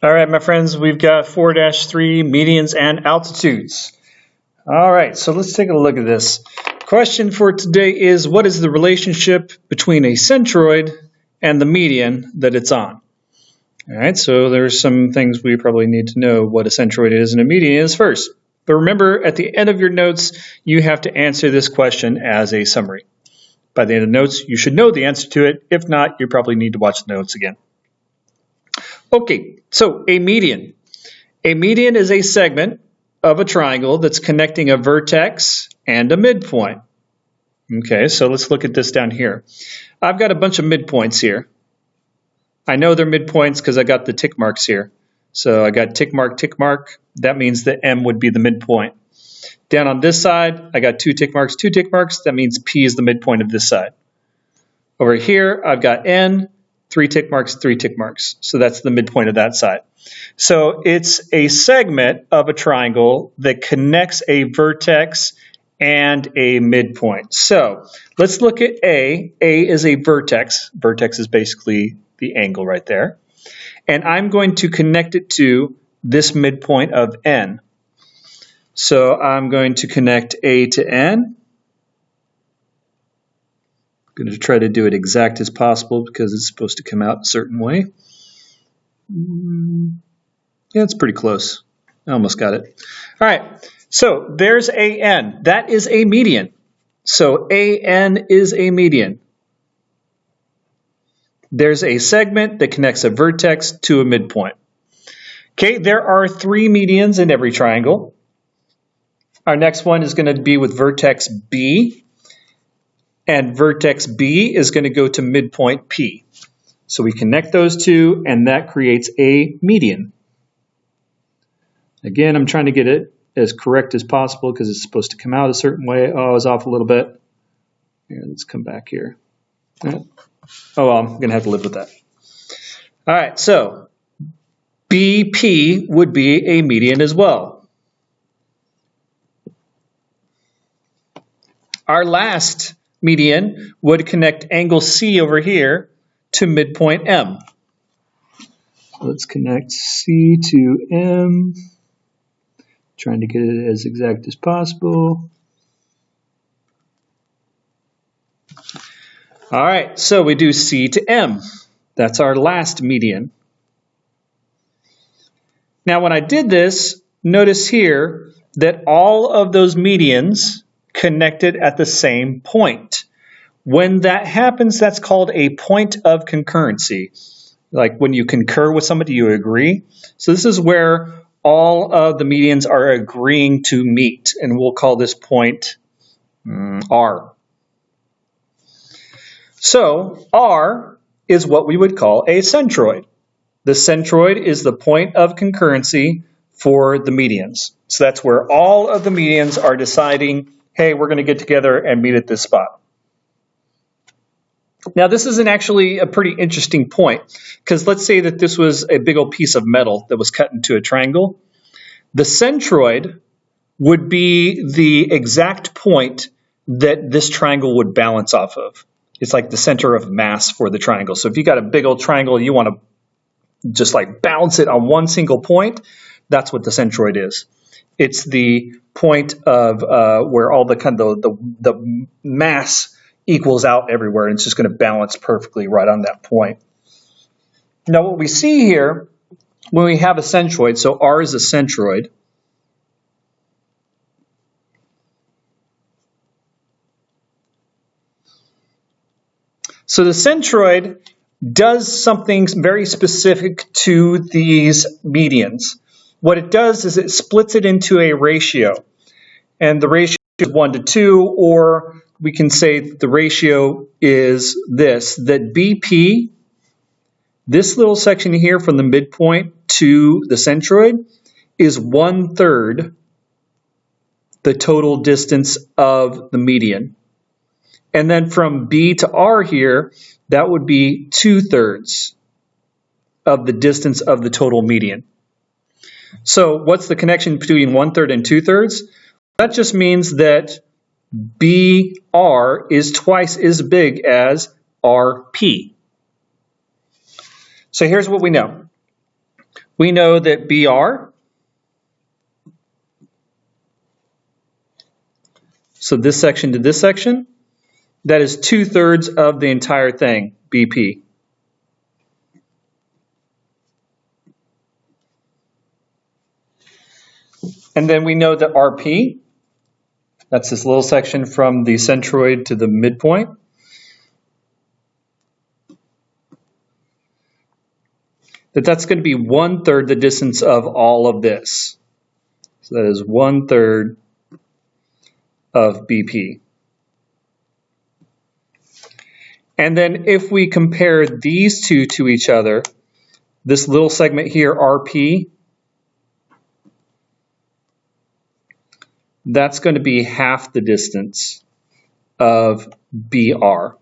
All right, my friends, we've got 4-3 medians and altitudes. All right, so let's take a look at this. Question for today is, what is the relationship between a centroid and the median that it's on? All right, so there's some things we probably need to know what a centroid is and a median is first. But remember, at the end of your notes, you have to answer this question as a summary. By the end of the notes, you should know the answer to it. If not, you probably need to watch the notes again. Okay, so a median. A median is a segment of a triangle that's connecting a vertex and a midpoint. Okay, so let's look at this down here. I've got a bunch of midpoints here. I know they're midpoints because I got the tick marks here. So I got tick mark, tick mark. That means that M would be the midpoint. Down on this side, I got two tick marks, two tick marks. That means P is the midpoint of this side. Over here, I've got N, three tick marks, three tick marks. So that's the midpoint of that side. So it's a segment of a triangle that connects a vertex and a midpoint. So let's look at A. A is a vertex. Vertex is basically the angle right there. And I'm going to connect it to this midpoint of N. So I'm going to connect A to N. I'm going to try to do it exact as possible because it's supposed to come out a certain way. Yeah, it's pretty close. I almost got it. All right, so there's AN. That is a median. So AN is a median. There's a segment that connects a vertex to a midpoint. Okay, there are 3 medians in every triangle. Our next one is going to be with vertex B. And vertex B is going to go to midpoint P. So we connect those two, and that creates a median. Again, I'm trying to get it as correct as possible because it's supposed to come out a certain way. Oh, I was off a little bit. Here, let's come back here. Oh, well, I'm going to have to live with that. All right, so BP would be a median as well. Our last median would connect angle C over here to midpoint M. So let's connect C to M. Trying to get it as exact as possible. All right, so we do C to M. That's our last median. Now, when I did this, notice here that all of those medians connected at the same point. When that happens, that's called a point of concurrency. Like when you concur with somebody, you agree. So this is where all of the medians are agreeing to meet, and we'll call this point R. So R is what we would call a centroid. The centroid is the point of concurrency for the medians. So that's where all of the medians are deciding, hey, we're going to get together and meet at this spot. Now, this isn't actually a pretty interesting point, because let's say that this was a big old piece of metal that was cut into a triangle. The centroid would be the exact point that this triangle would balance off of. It's like the center of mass for the triangle. So if you got a big old triangle, you want to just like balance it on one single point, that's what the centroid is. It's the point of where all the kind of the mass equals out everywhere, and it's just going to balance perfectly right on that point. Now, what we see here when we have a centroid, so R is a centroid. So the centroid does something very specific to these medians. What it does is it splits it into a ratio. And the ratio is 1 to 2, or we can say the ratio is this, that BP, this little section here from the midpoint to the centroid, is 1/3 the total distance of the median. And then from B to R here, that would be 2/3 of the distance of the total median. So what's the connection between 1/3 and 2/3? That just means that BR is twice as big as RP. So here's what we know. We know that BR, so this section to this section, that is 2/3 of the entire thing, BP. And then we know that RP, that's this little section from the centroid to the midpoint. That's going to be 1/3 the distance of all of this. So that is 1/3 of BP. And then if we compare these two to each other, this little segment here, RP, that's going to be half the distance of BR.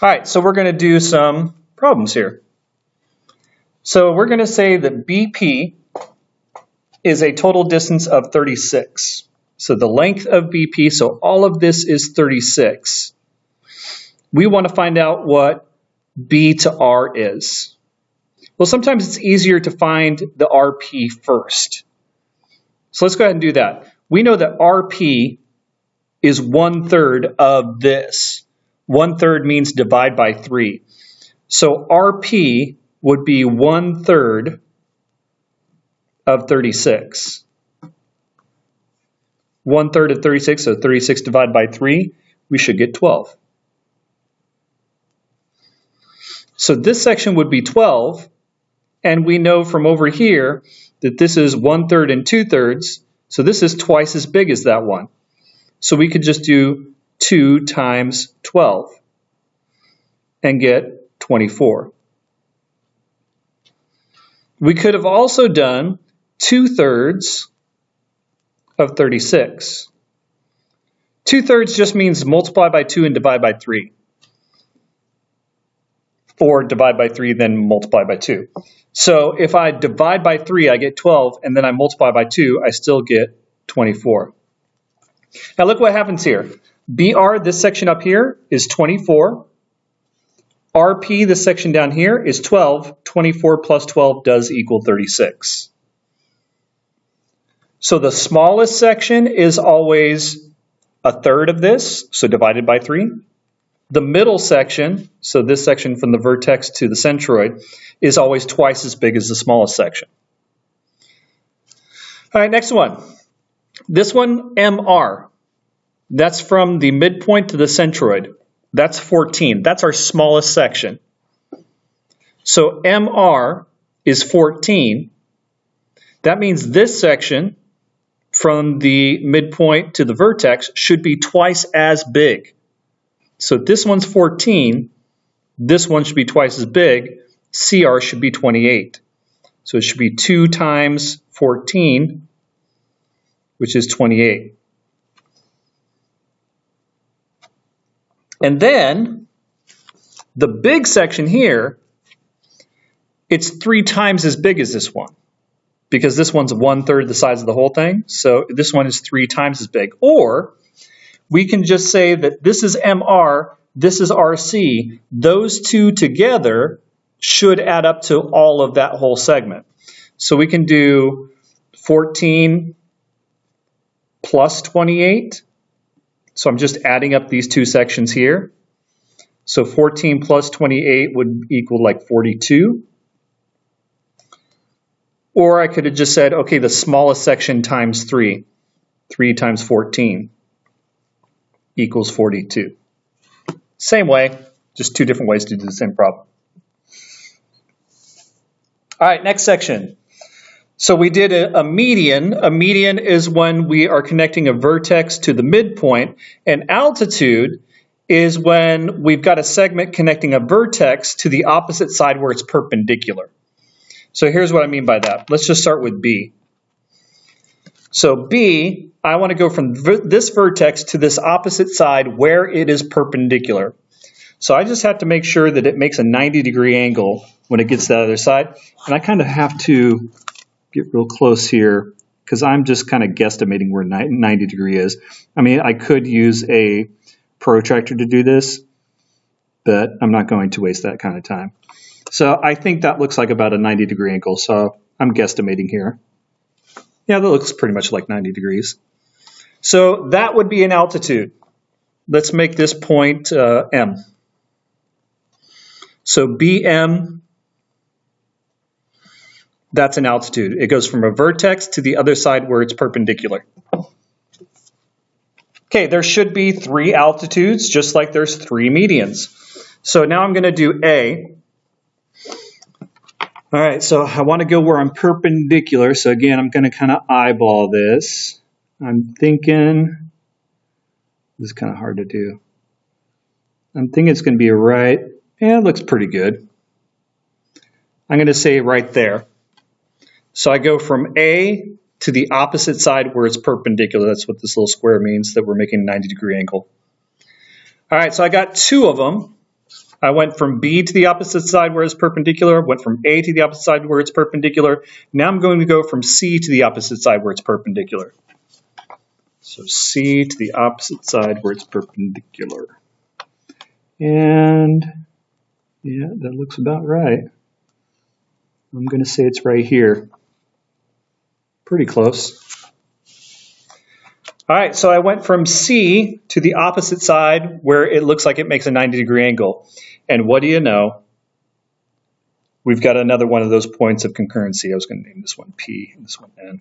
All right, so we're going to do some problems here. So we're going to say that BP is a total distance of 36. So the length of BP, so all of this is 36. We want to find out what B to R is. Well, sometimes it's easier to find the RP first. So let's go ahead and do that. We know that RP is 1/3 of this. 1/3 means divide by 3. So RP would be 1/3 of 36. 1/3 of 36, so 36 divided by 3, we should get 12. So this section would be 12, and we know from over here that this is 1/3 and 2/3, so this is twice as big as that one. So we could just do 2 times 12 and get 24. We could have also done 2/3 of 36. 2/3 just means multiply by 2 and divide by 3. Or divide by 3, then multiply by 2. So if I divide by 3, I get 12, and then I multiply by 2, I still get 24. Now look what happens here. BR, this section up here, is 24. RP, this section down here, is 12. 24 plus 12 does equal 36. So the smallest section is always 1/3 of this, so divided by 3. The middle section, so this section from the vertex to the centroid, is always twice as big as the smallest section. All right, next one. This one, MR. That's from the midpoint to the centroid. That's 14. That's our smallest section. So MR is 14. That means this section from the midpoint to the vertex should be twice as big. So this one's 14. This one should be twice as big. CR should be 28. So it should be 2 times 14, which is 28. And then the big section here, it's 3 times as big as this one, because this one's 1/3 the size of the whole thing. So this one is 3 times as big. Or we can just say that this is MR, this is RC. Those two together should add up to all of that whole segment. So we can do 14 plus 28. So I'm just adding up these two sections here. So 14 plus 28 would equal like 42. Or I could have just said, okay, the smallest section times 3. 3 times 14 equals 42. Same way, just two different ways to do the same problem. All right, next section. So we did a median. A median is when we are connecting a vertex to the midpoint. And altitude is when we've got a segment connecting a vertex to the opposite side where it's perpendicular. So here's what I mean by that. Let's just start with B. So B, I want to go from this vertex to this opposite side where it is perpendicular. So I just have to make sure that it makes a 90-degree angle when it gets to the other side. And I kind of have to get real close here because I'm just kind of guesstimating where 90 degree is. I mean, I could use a protractor to do this, but I'm not going to waste that kind of time. So I think that looks like about a 90-degree angle, so I'm guesstimating here. Yeah, that looks pretty much like 90 degrees. So that would be an altitude. Let's make this point M. So BM, that's an altitude. It goes from a vertex to the other side where it's perpendicular. Okay, there should be 3 altitudes, just like there's 3 medians. So now I'm going to do A. All right, so I want to go where I'm perpendicular. So again, I'm going to kind of eyeball this. I'm thinking, this is kind of hard to do. I'm thinking it's going to be right. Yeah, it looks pretty good. I'm going to say right there. So I go from A to the opposite side where it's perpendicular. That's what this little square means, that we're making a 90-degree angle. All right, so I got 2 of them. I went from B to the opposite side where it's perpendicular, went from A to the opposite side where it's perpendicular. Now I'm going to go from C to the opposite side where it's perpendicular. So C to the opposite side where it's perpendicular. And yeah, that looks about right. I'm going to say it's right here. Pretty close. All right, so I went from C to the opposite side where it looks like it makes a 90-degree angle. And what do you know? We've got another one of those points of concurrency. I was going to name this one P and this one N.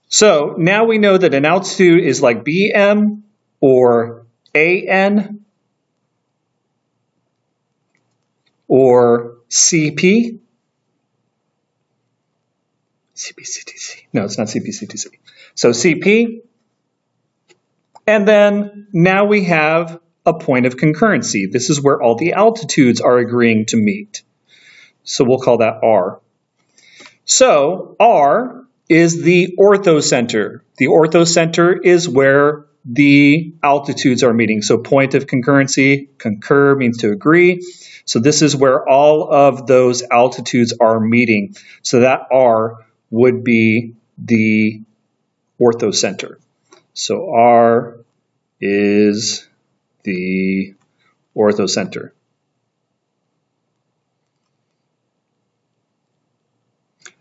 So now we know that an altitude is like BM or AN or CP. CPCTC. No, it's not CPCTC. So CP. And then now we have a point of concurrency. This is where all the altitudes are agreeing to meet. So we'll call that R. So R is the orthocenter. The orthocenter is where the altitudes are meeting. So point of concurrency, concur means to agree. So this is where all of those altitudes are meeting. So that R would be the orthocenter. So R is the orthocenter.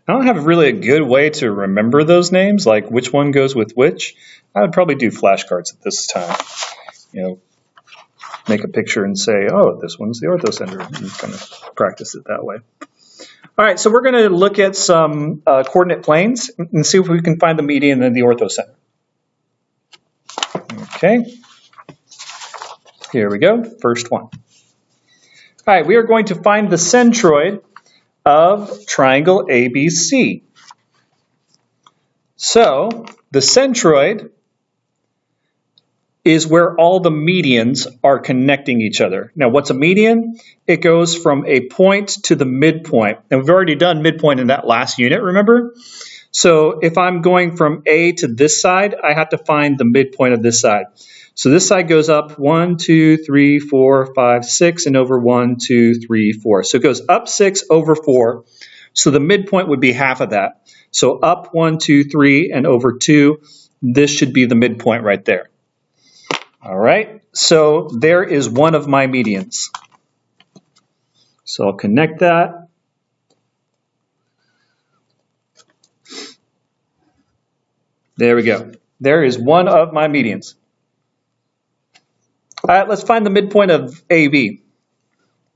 I don't have really a good way to remember those names, like which one goes with which. I would probably do flashcards at this time. You know, make a picture and say, oh, this one's the orthocenter, and kind of practice it that way. All right, so we're going to look at some coordinate planes and see if we can find the median and the orthocenter. Okay, here we go, first one. All right, we are going to find the centroid of triangle ABC. So the centroid is where all the medians are connecting each other. Now, what's a median? It goes from a point to the midpoint. And we've already done midpoint in that last unit, remember? So if I'm going from A to this side, I have to find the midpoint of this side. So this side goes up 1, 2, 3, 4, 5, 6, and over 1, 2, 3, 4. So it goes up 6 over 4. So the midpoint would be half of that. So up 1, 2, 3, and over 2. This should be the midpoint right there. All right, so there is one of my medians. So I'll connect that. There we go. There is one of my medians. All right, let's find the midpoint of AB.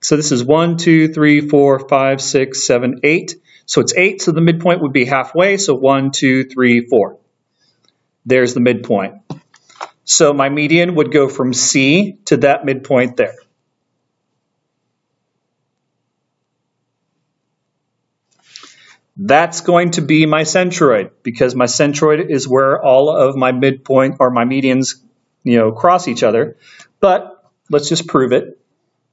So this is 1, 2, 3, 4, 5, 6, 7, 8. So it's 8, so the midpoint would be halfway. So 1, 2, 3, 4. There's the midpoint. So my median would go from C to that midpoint there. That's going to be my centroid, because my centroid is where all of my midpoint or my medians, cross each other. But let's just prove it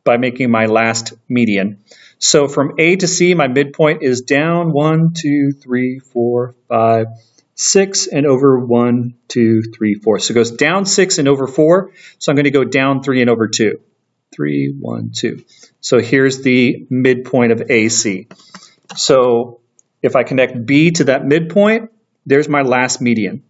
by making my last median. So from A to C, my midpoint is down 1, 2, 3, 4, 5, 6, and over 1, 2, 3, 4. So it goes down 6 and over 4. So I'm going to go down 3 and over 2. 3, 1, 2. So here's the midpoint of AC. So if I connect B to that midpoint, there's my last median.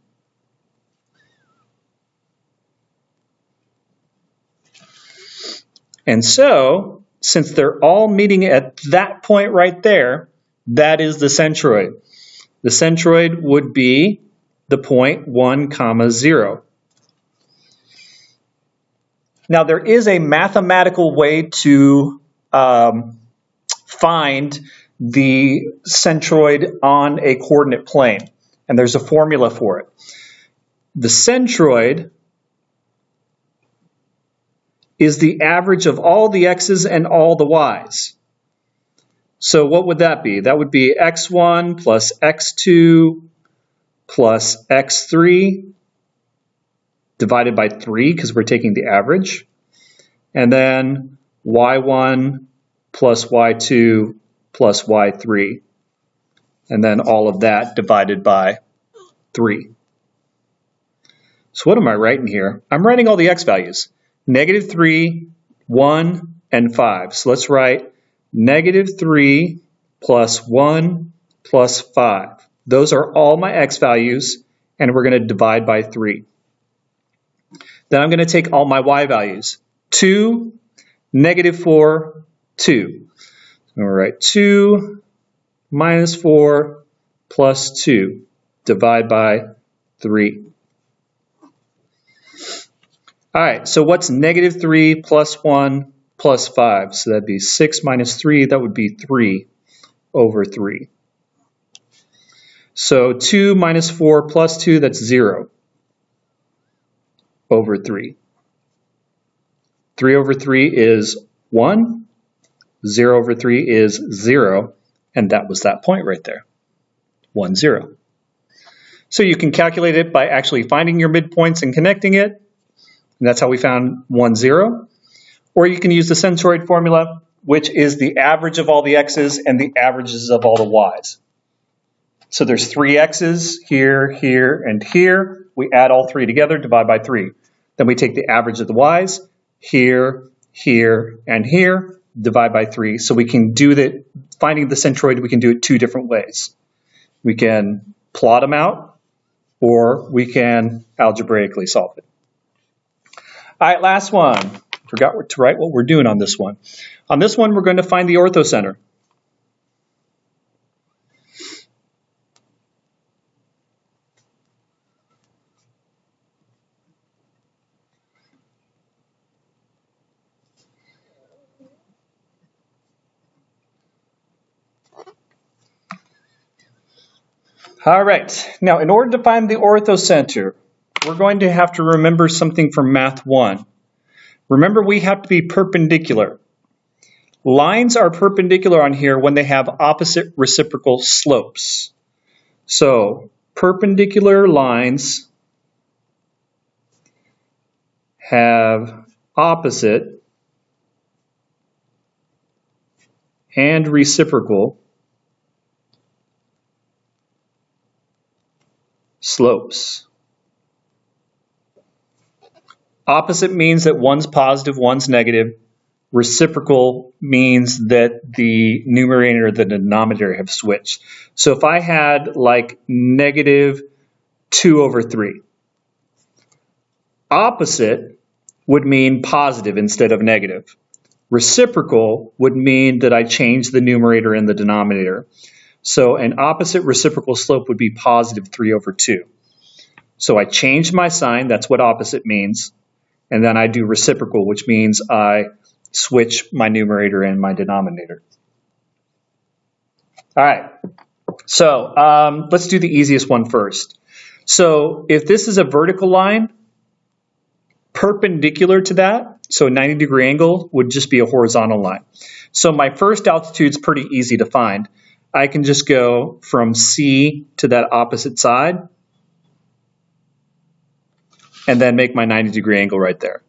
And so, since they're all meeting at that point right there, that is the centroid. The centroid would be the point 1, 0. Now, there is a mathematical way to find the centroid on a coordinate plane, and there's a formula for it. The centroid is the average of all the x's and all the y's. So what would that be? That would be x1 plus x2 plus x3 divided by 3 because we're taking the average. And then y1 plus y2 plus y3. And then all of that divided by 3. So what am I writing here? I'm writing all the x values. -3, 1, and 5. So let's write -3 plus 1 plus 5. Those are all my x values, and we're going to divide by 3. Then I'm going to take all my y values. 2, -4, 2. All right, 2 minus 4 plus 2. Divide by 3. All right, so what's -3 plus 1 plus 5? So that'd be 6 minus 3. That would be 3 over 3. So 2 minus 4 plus 2, that's 0 over 3. 3 over 3 is 1. 0 over 3 is 0. And that was that point right there, 1, 0. So you can calculate it by actually finding your midpoints and connecting it. And that's how we found 1, 0. Or you can use the centroid formula, which is the average of all the x's and the averages of all the y's. So there's 3 x's here, here, and here. We add all 3 together, divide by 3. Then we take the average of the y's, here, here, and here, divide by 3. So we can do that, finding the centroid, we can do it 2 different ways. We can plot them out, or we can algebraically solve it. All right, last one. Forgot to write what we're doing on this one. On this one, we're going to find the orthocenter. All right, now in order to find the orthocenter, we're going to have to remember something from Math 1. Remember, we have to be perpendicular. Lines are perpendicular on here when they have opposite reciprocal slopes. So, perpendicular lines have opposite and reciprocal slopes. Opposite means that one's positive, one's negative. Reciprocal means that the numerator and the denominator have switched. So if I had like -2 over 3, opposite would mean positive instead of negative. Reciprocal would mean that I changed the numerator and the denominator. So an opposite reciprocal slope would be positive 3 over 2. So I changed my sign, that's what opposite means. And then I do reciprocal, which means I switch my numerator and my denominator. All right, so let's do the easiest one first. So if this is a vertical line, perpendicular to that, so a 90-degree angle would just be a horizontal line. So my first altitude is pretty easy to find. I can just go from C to that opposite side and then make my 90-degree angle right there,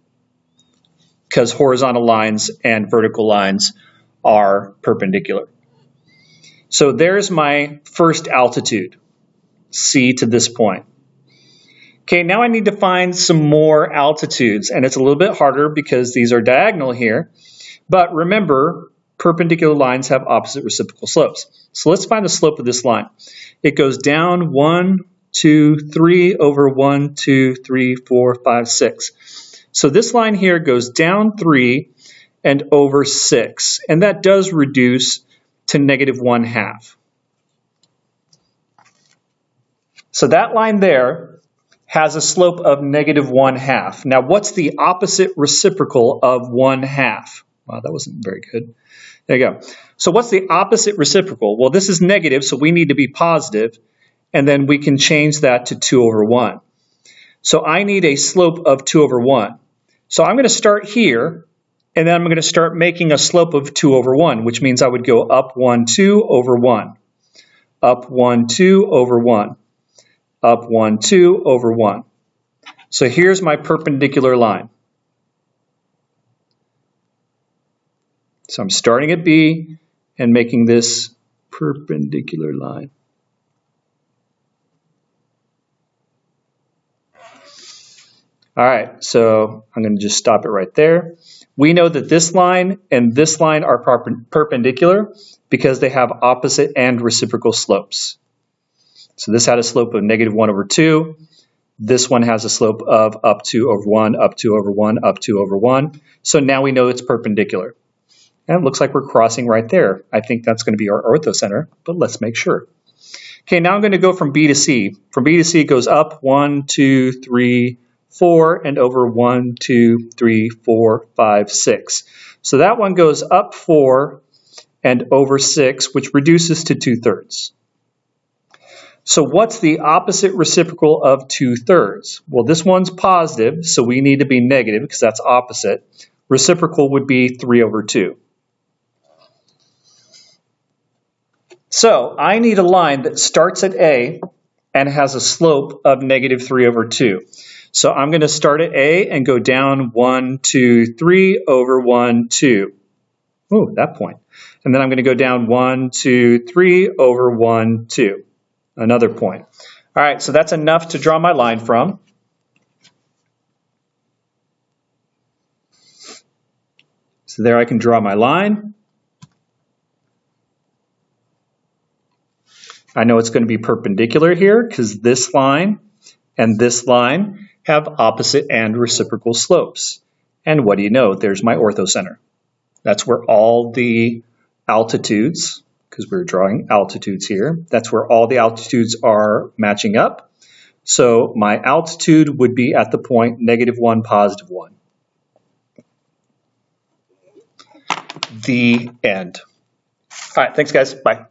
because horizontal lines and vertical lines are perpendicular. So there's my first altitude, C to this point. Okay, now I need to find some more altitudes, and it's a little bit harder because these are diagonal here. But remember, perpendicular lines have opposite reciprocal slopes. So let's find the slope of this line. It goes down 1, 2, 3 over 1, 2, 3, 4, 5, 6. So this line here goes down 3, and over 6. And that does reduce to negative 1/2. So that line there has a slope of negative 1/2. Now, what's the opposite reciprocal of 1/2? Wow, that wasn't very good. There you go. So what's the opposite reciprocal? Well, this is negative, so we need to be positive, and then we can change that to 2 over 1. So I need a slope of 2 over 1. So I'm going to start here, and then I'm going to start making a slope of 2 over 1, which means I would go up 1, 2 over 1, up 1, 2 over 1, up 1, 2 over 1. So here's my perpendicular line. So I'm starting at B and making this perpendicular line. All right, so I'm going to just stop it right there. We know that this line and this line are perpendicular because they have opposite and reciprocal slopes. So this had a slope of negative 1 over 2. This one has a slope of up 2 over 1, up 2 over 1, up 2 over 1. So now we know it's perpendicular. And it looks like we're crossing right there. I think that's going to be our orthocenter, but let's make sure. Okay, now I'm going to go from B to C. From B to C it goes up 1, 2, 3, 4, and over 1, 2, 3, 4, 5, 6. So that one goes up 4 and over 6, which reduces to 2/3. So what's the opposite reciprocal of 2/3? Well, this one's positive, so we need to be negative because that's opposite. Reciprocal would be 3 over 2. So I need a line that starts at A and has a slope of negative 3 over 2. So I'm going to start at A and go down 1, 2, 3 over 1, 2. Ooh, that point. And then I'm going to go down 1, 2, 3 over 1, 2. Another point. All right, so that's enough to draw my line from. So there I can draw my line. I know it's going to be perpendicular here because this line and this line have opposite and reciprocal slopes. And what do you know? There's my orthocenter. That's where all the altitudes, because we're drawing altitudes here, that's where all the altitudes are matching up. So my altitude would be at the point negative 1, positive 1. The end. All right, thanks guys. Bye.